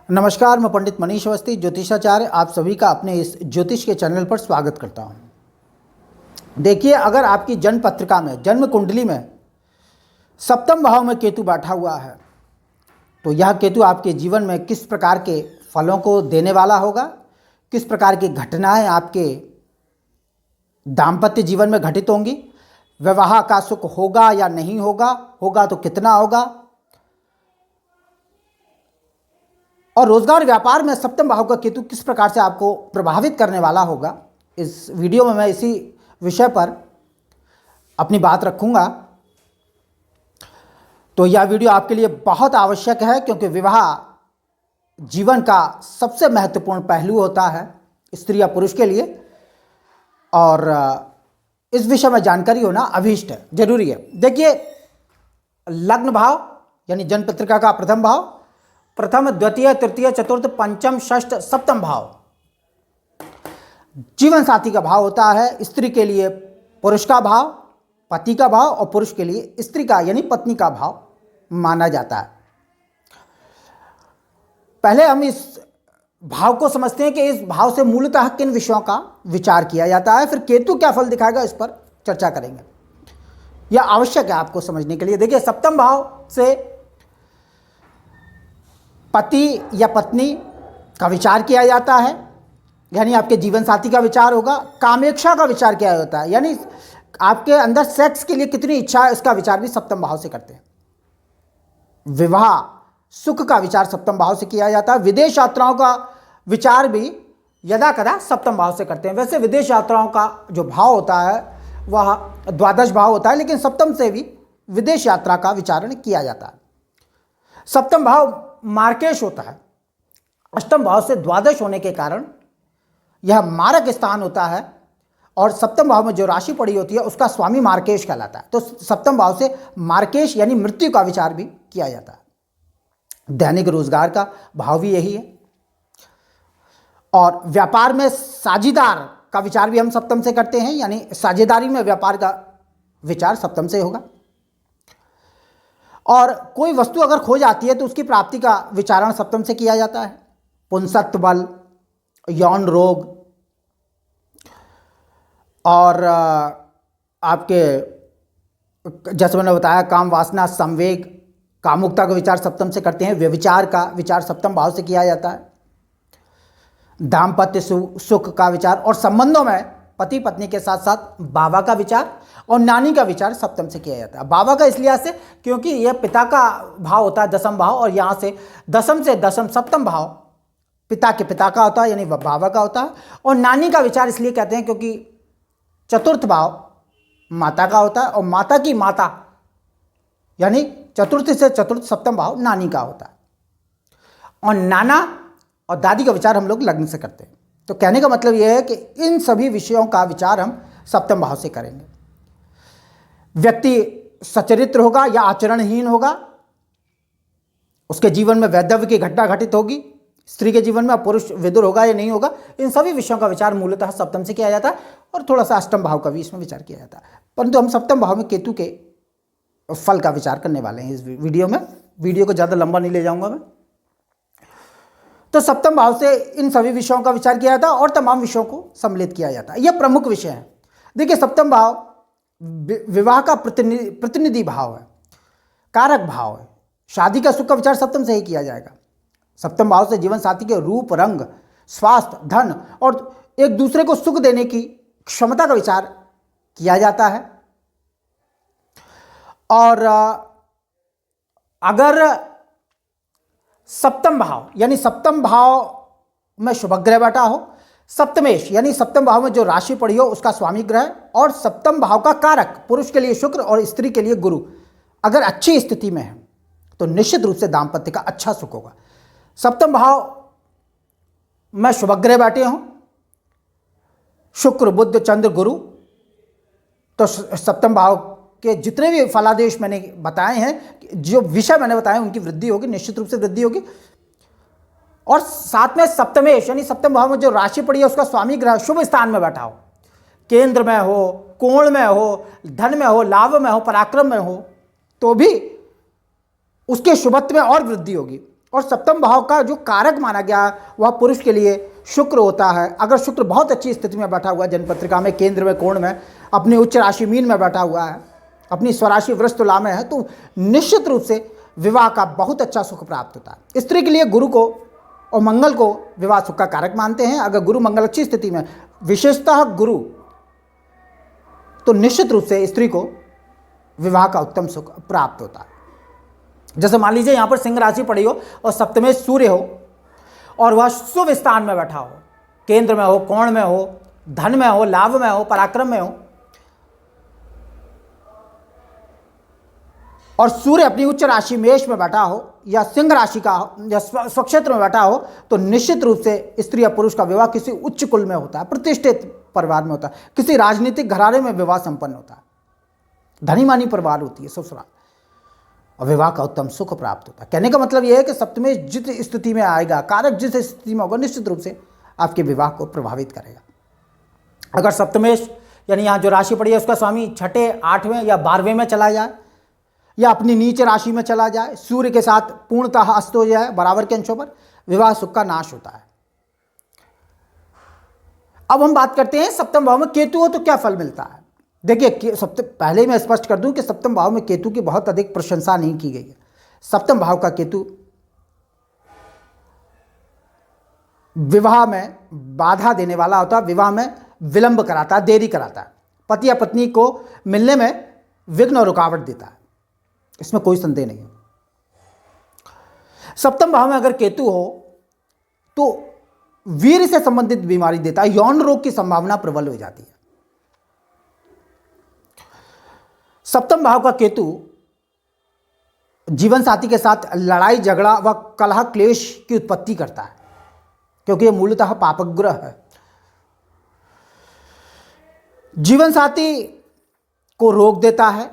नमस्कार, मैं पंडित मनीष अवस्थी ज्योतिषाचार्य आप सभी का अपने इस ज्योतिष के चैनल पर स्वागत करता हूं। देखिए, अगर आपकी जन्म पत्रिका में, जन्म कुंडली में सप्तम भाव में केतु बैठा हुआ है तो यह केतु आपके जीवन में किस प्रकार के फलों को देने वाला होगा, किस प्रकार की घटनाएं आपके दाम्पत्य जीवन में घटित होंगी, विवाह का सुख होगा या नहीं होगा, होगा तो कितना होगा, और रोजगार व्यापार में सप्तम भाव का केतु किस प्रकार से आपको प्रभावित करने वाला होगा। इस वीडियो में मैं इसी विषय पर अपनी बात रखूंगा। तो यह वीडियो आपके लिए बहुत आवश्यक है क्योंकि विवाह जीवन का सबसे महत्वपूर्ण पहलू होता है स्त्री या पुरुष के लिए, और इस विषय में जानकारी होना अभीष्ट है, जरूरी है। देखिए, लग्न भाव यानी जन्म पत्रिका का प्रथम भाव, प्रथम, द्वितीय, तृतीय, चतुर्थ, पंचम, षष्ठ, सप्तम भाव जीवन साथी का भाव होता है। स्त्री के लिए पुरुष का भाव पति का भाव और पुरुष के लिए स्त्री का यानी पत्नी का भाव माना जाता है। पहले हम इस भाव को समझते हैं कि इस भाव से मूलतः किन विषयों का विचार किया जाता है, फिर केतु क्या फल दिखाएगा इस पर चर्चा करेंगे। यह आवश्यक है आपको समझने के लिए। देखिए, सप्तम भाव से पति या पत्नी का विचार किया जाता है, यानी आपके जीवन साथी का विचार होगा। कामेक्षा का विचार किया जाता है, यानी आपके अंदर सेक्स के लिए कितनी इच्छा है, इसका विचार भी सप्तम भाव से करते हैं। विवाह सुख का विचार सप्तम भाव से किया जाता है। विदेश यात्राओं का विचार भी यदा कदा सप्तम भाव से करते हैं। वैसे विदेश यात्राओं का जो भाव होता है वह द्वादश भाव होता है, लेकिन सप्तम से भी विदेश यात्रा का विचारण किया जाता है। सप्तम भाव मार्केश होता है। अष्टम भाव से द्वादश होने के कारण यह मारक स्थान होता है, और सप्तम भाव में जो राशि पड़ी होती है उसका स्वामी मार्केश कहलाता है। तो सप्तम भाव से मार्केश यानी मृत्यु का विचार भी किया जाता है। दैनिक रोजगार का भाव भी यही है, और व्यापार में साझेदार का विचार भी हम सप्तम से करते हैं, यानी साझेदारी में व्यापार का विचार सप्तम से होगा। और कोई वस्तु अगर खो जाती है तो उसकी प्राप्ति का विचारण सप्तम से किया जाता है। पुंसत्व बल, यौन रोग, और आपके जैसे मैंने बताया काम वासना, संवेग, कामुकता का विचार सप्तम से करते हैं। व्यभिचार का विचार सप्तम भाव से किया जाता है। दाम्पत्य सुख का विचार और संबंधों में पति पत्नी के साथ साथ बाबा का विचार और नानी का विचार सप्तम से किया जाता है। बाबा का इसलिए से क्योंकि यह पिता का भाव होता है, दसम भाव, और यहाँ से दसम सप्तम भाव पिता के पिता का होता है, यानी बाबा का होता है। और नानी का विचार इसलिए कहते हैं क्योंकि चतुर्थ भाव माता का होता है, और माता की माता यानी चतुर्थ से चतुर्थ सप्तम भाव नानी का होता है। और नाना और दादी का विचार हम लोग लग्न से करते हैं। तो कहने का मतलब यह है कि इन सभी विषयों का विचार हम सप्तम भाव से करेंगे। व्यक्ति सचरित्र होगा या आचरणहीन होगा, उसके जीवन में वैधव्य की घटना घटित होगी, स्त्री के जीवन में पुरुष विदुर होगा या नहीं होगा, इन सभी विषयों का विचार मूलतः सप्तम से किया जाता है, और थोड़ा सा अष्टम भाव का भी इसमें विचार किया जाता है। परंतु हम सप्तम भाव में केतु के फल का विचार करने वाले हैं इस वीडियो में। वीडियो को ज़्यादा लंबा नहीं ले जाऊंगा मैं। तो सप्तम भाव से इन सभी विषयों का विचार किया जाता है और तमाम विषयों को सम्मिलित किया जाता है। यह प्रमुख विषय है। देखिए, सप्तम भाव विवाह का प्रतिनिधि भाव है, कारक भाव है। शादी का सुख का विचार सप्तम से ही किया जाएगा। सप्तम भाव से जीवन साथी के रूप, रंग, स्वास्थ्य, धन और एक दूसरे को सुख देने की क्षमता का विचार किया जाता है। और अगर सप्तम भाव यानी सप्तम भाव में शुभ ग्रह बैठा हो, सप्तमेश यानी सप्तम भाव में जो राशि पड़ी हो उसका स्वामी ग्रह, और सप्तम भाव का कारक पुरुष के लिए शुक्र और स्त्री के लिए गुरु अगर अच्छी स्थिति में है तो निश्चित रूप से दाम्पत्य का अच्छा सुख होगा। सप्तम भाव में शुभ ग्रह बैठे हों, शुक्र, बुध, चंद्र, गुरु, तो सप्तम भाव के जितने भी फलादेश मैंने बताए हैं, जो विषय मैंने बताए उनकी वृद्धि होगी, निश्चित रूप से वृद्धि होगी। और साथ में सप्तमेश यानी सप्तम भाव में जो राशि पड़ी है उसका स्वामी ग्रह शुभ स्थान में बैठा हो, केंद्र में हो, कोण में हो, धन में हो, लाभ में हो, पराक्रम में हो, तो भी उसके शुभत्व में और वृद्धि होगी। और सप्तम भाव का जो कारक माना गया वह पुरुष के लिए शुक्र होता है। अगर शुक्र बहुत अच्छी स्थिति में बैठा हुआ है, जन्मपत्रिका में केंद्र में, कोण में, अपनी उच्च राशि मीन में बैठा हुआ है, अपनी स्वराशि वृष तुला में है, तो निश्चित रूप से विवाह का बहुत अच्छा सुख प्राप्त होता है। स्त्री के लिए गुरु को और मंगल को विवाह सुख का कारक मानते हैं। अगर गुरु मंगल अच्छी स्थिति में, विशेषतः गुरु, तो निश्चित रूप से स्त्री को विवाह का उत्तम सुख प्राप्त होता है। जैसे मान लीजिए यहाँ पर सिंह राशि पड़ी हो और सप्तमे सूर्य हो और वह शुभ स्थान में बैठा हो, केंद्र में हो, कोण में हो, धन में हो, लाभ में हो, पराक्रम में हो, और सूर्य अपनी उच्च राशि मेष में बैठा हो या सिंह राशि का हो या स्वक्षेत्र में बैठा हो, तो निश्चित रूप से स्त्री या पुरुष का विवाह किसी उच्च कुल में होता है, प्रतिष्ठित परिवार में होता है, किसी राजनीतिक घराने में विवाह संपन्न होता है, धनी मानी परिवार होती है ससुराल, और विवाह का उत्तम सुख प्राप्त होता है। कहने का मतलब यह है कि सप्तमेश जिस स्थिति में आएगा, कारक जिस स्थिति में होगा, निश्चित रूप से आपके विवाह को प्रभावित करेगा। अगर सप्तमेश यानी यहाँ जो राशि पड़ी है उसका स्वामी छठे, आठवें या 12वें में चला जाए या अपनी नीच राशि में चला जाए, सूर्य के साथ पूर्णतः अस्त हो जाए बराबर के अंशों पर, विवाह सुख का नाश होता है। अब हम बात करते हैं सप्तम भाव में केतु हो तो क्या फल मिलता है। देखिए, पहले ही मैं स्पष्ट कर दूं कि सप्तम भाव में केतु की बहुत अधिक प्रशंसा नहीं की गई है। सप्तम भाव का केतु विवाह में बाधा देने वाला होता है, विवाह में विलंब कराता है, देरी कराता है, पति या पत्नी को मिलने में विघ्न और रुकावट देता है, इसमें कोई संदेह नहीं है। सप्तम भाव में अगर केतु हो तो वीर्य से संबंधित बीमारी देता है, यौन रोग की संभावना प्रबल हो जाती है। सप्तम भाव का केतु जीवन साथी के साथ लड़ाई झगड़ा व कलह क्लेश की उत्पत्ति करता है, क्योंकि यह मूलतः पापग्रह है। जीवन साथी को रोग देता है,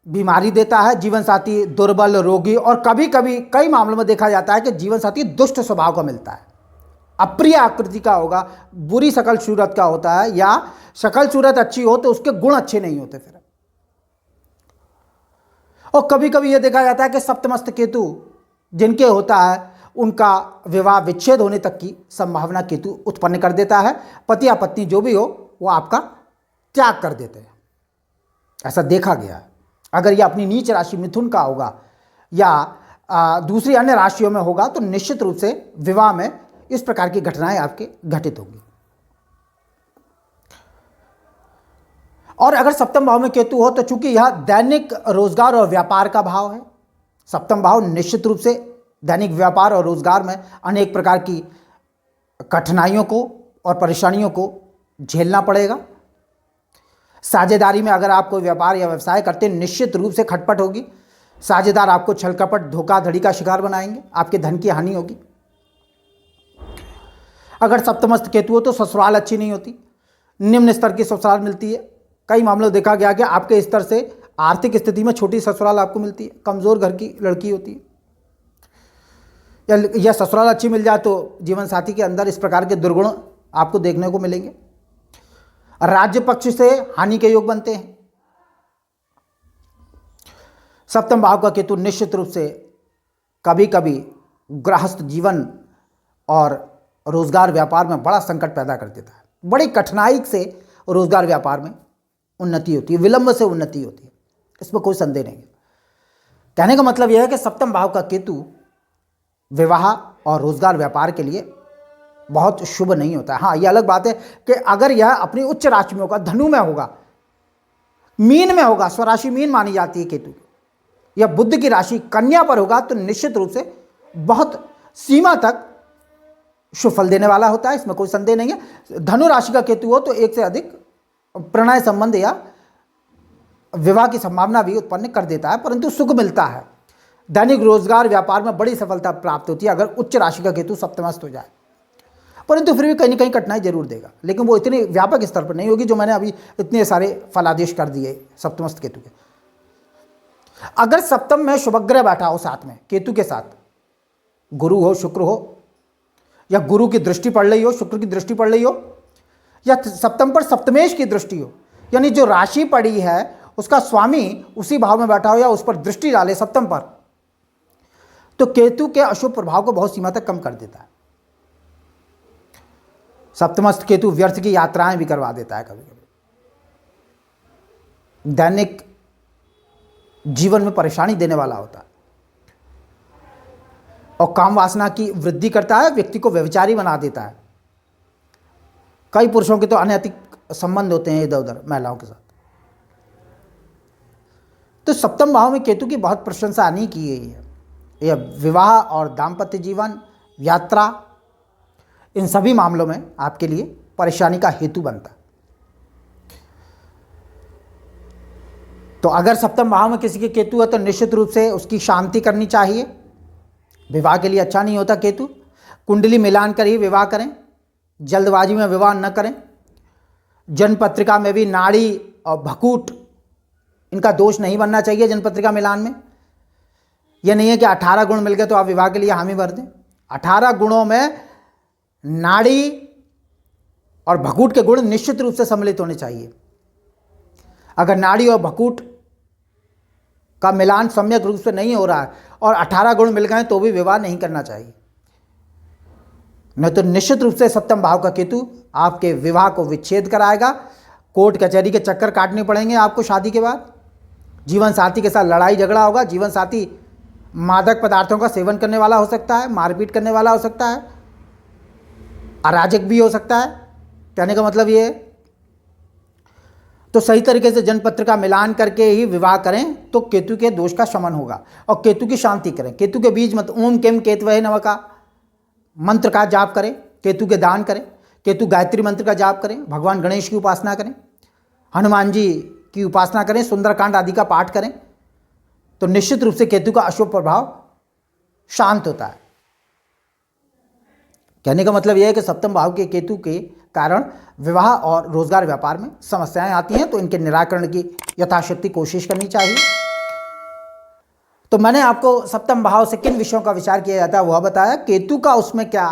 बीमारी देता है, जीवन साथी दुर्बल, रोगी, और कभी कभी कई मामलों में देखा जाता है कि जीवन साथी दुष्ट स्वभाव का मिलता है, अप्रिय आकृति का होगा, बुरी शकल सूरत का होता है, या शकल सूरत अच्छी हो तो उसके गुण अच्छे नहीं होते फिर। और कभी कभी यह देखा जाता है कि सप्तमस्त केतु जिनके होता है उनका विवाह विच्छेद होने तक की संभावना केतु उत्पन्न कर देता है। पति या पत्नी जो भी हो वो आपका त्याग कर देते हैं, ऐसा देखा गया है। अगर यह अपनी नीच राशि मिथुन का होगा या दूसरी अन्य राशियों में होगा तो निश्चित रूप से विवाह में इस प्रकार की घटनाएं आपके घटित होंगी। और अगर सप्तम भाव में केतु हो तो चूंकि यह दैनिक रोजगार और व्यापार का भाव है, सप्तम भाव निश्चित रूप से दैनिक व्यापार और रोजगार में अनेक प्रकार की कठिनाइयों को और परेशानियों को झेलना पड़ेगा। साझेदारी में अगर आप कोई व्यापार या व्यवसाय करते हैं, निश्चित रूप से खटपट होगी, साझेदार आपको छलकपट धोखाधड़ी का शिकार बनाएंगे, आपके धन की हानि होगी। अगर सप्तमस्त केतु हो तो ससुराल अच्छी नहीं होती, निम्न स्तर की ससुराल मिलती है। कई मामलों में देखा गया कि आपके स्तर से आर्थिक स्थिति में छोटी ससुराल आपको मिलती है, कमजोर घर की लड़की होती है, या ससुराल अच्छी मिल जाए तो जीवन साथी के अंदर इस प्रकार के दुर्गुण आपको देखने को मिलेंगे। राज्य पक्ष से हानि के योग बनते हैं। सप्तम भाव का केतु निश्चित रूप से कभी कभी गृहस्थ जीवन और रोजगार व्यापार में बड़ा संकट पैदा कर देता है। बड़ी कठिनाई से रोजगार व्यापार में उन्नति होती है, विलंब से उन्नति होती है, इसमें कोई संदेह नहीं है। कहने का मतलब यह है कि सप्तम भाव का केतु विवाह और रोजगार व्यापार के लिए बहुत शुभ नहीं होता है। हाँ, यह अलग बात है कि अगर यह अपनी उच्च राशि में होगा, धनु में होगा, मीन में होगा, स्वराशि मीन मानी जाती है केतु की, या बुध की राशि कन्या पर होगा तो निश्चित रूप से बहुत सीमा तक शुभ फल देने वाला होता है, इसमें कोई संदेह नहीं है। धनु राशि का केतु हो तो एक से अधिक प्रणय संबंध या विवाह की संभावना भी उत्पन्न कर देता है, परंतु सुख मिलता है। दैनिक रोजगार व्यापार में बड़ी सफलता प्राप्त होती है अगर उच्च राशि का केतु सप्तमस्त हो जाए, परंतु फिर भी कहीं ना कहीं कठिनाई जरूर देगा, लेकिन वो इतनी व्यापक स्तर पर नहीं होगी जो मैंने अभी इतने सारे फलादेश कर दिए सप्तमस्त केतु के। अगर सप्तम में शुभग्रह बैठा हो साथ में केतु के साथ, गुरु हो, शुक्र हो, या गुरु की दृष्टि पड़ रही हो, शुक्र की दृष्टि पड़ रही हो, या सप्तम पर सप्तमेश की दृष्टि हो, यानी जो राशि पड़ी है उसका स्वामी उसी भाव में बैठा हो या उस पर दृष्टि डाले सप्तम पर, तो केतु के अशुभ प्रभाव को बहुत सीमा तक कम कर देता है। सप्तमस्थ केतु व्यर्थ की यात्राएं भी करवा देता है कभी कभी, दैनिक जीवन में परेशानी देने वाला होता है और काम वासना की वृद्धि करता है, व्यक्ति को व्यभिचारी बना देता है। कई पुरुषों के तो अनैतिक संबंध होते हैं इधर उधर महिलाओं के साथ। तो सप्तम भाव में केतु की बहुत प्रशंसा नहीं की गई है। यह विवाह और दाम्पत्य जीवन, यात्रा, इन सभी मामलों में आपके लिए परेशानी का हेतु बनता है। तो अगर सप्तम भाव में किसी के केतु है तो निश्चित रूप से उसकी शांति करनी चाहिए। विवाह के लिए अच्छा नहीं होता केतु। कुंडली मिलान कर ही विवाह करें, जल्दबाजी में विवाह न करें। जन्म पत्रिका में भी नाड़ी और भकूट, इनका दोष नहीं बनना चाहिए जन्म पत्रिका मिलान में। यह नहीं है कि 18 गुण मिल गए तो आप विवाह के लिए हामी भर दें। 18 गुणों में नाड़ी और भकूट के गुण निश्चित रूप से सम्मिलित होने चाहिए। अगर नाड़ी और भकूट का मिलान सम्यक रूप से नहीं हो रहा है और 18 गुण मिल गए तो भी विवाह नहीं करना चाहिए। नहीं तो निश्चित रूप से सप्तम भाव का केतु आपके विवाह को विच्छेद कराएगा। कोर्ट कचहरी के चक्कर काटने पड़ेंगे आपको शादी के बाद। जीवन साथी के साथ लड़ाई झगड़ा होगा। जीवन साथी मादक पदार्थों का सेवन करने वाला हो सकता है, मारपीट करने वाला हो सकता है, अराजक भी हो सकता है। कहने का मतलब ये है, तो सही तरीके से जन्मपत्र का मिलान करके ही विवाह करें तो केतु के दोष का शमन होगा। और केतु की शांति करें। केतु के बीज मत ओम केम केतवहे नमः का मंत्र का जाप करें, केतु के दान करें, केतु गायत्री मंत्र का जाप करें, भगवान गणेश की उपासना करें, हनुमान जी की उपासना करें, सुंदरकांड आदि का पाठ करें, तो निश्चित रूप से केतु का अशुभ प्रभाव शांत होता है। कहने का मतलब यह है कि सप्तम भाव के केतु के कारण विवाह और रोजगार व्यापार में समस्याएं आती हैं, तो इनके निराकरण की यथाशक्ति कोशिश करनी चाहिए। तो मैंने आपको सप्तम भाव से किन विषयों का विचार किया जाता है वह बताया, केतु का उसमें क्या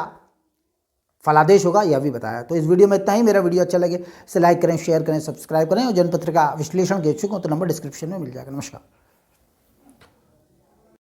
फलादेश होगा यह भी बताया। तो इस वीडियो में इतना ही। मेरा वीडियो अच्छा लगे इसे लाइक करें, शेयर करें, सब्सक्राइब करें और जन्मपत्र का विश्लेषण के इच्छुक हो तो नंबर डिस्क्रिप्शन में मिल जाएगा। नमस्कार।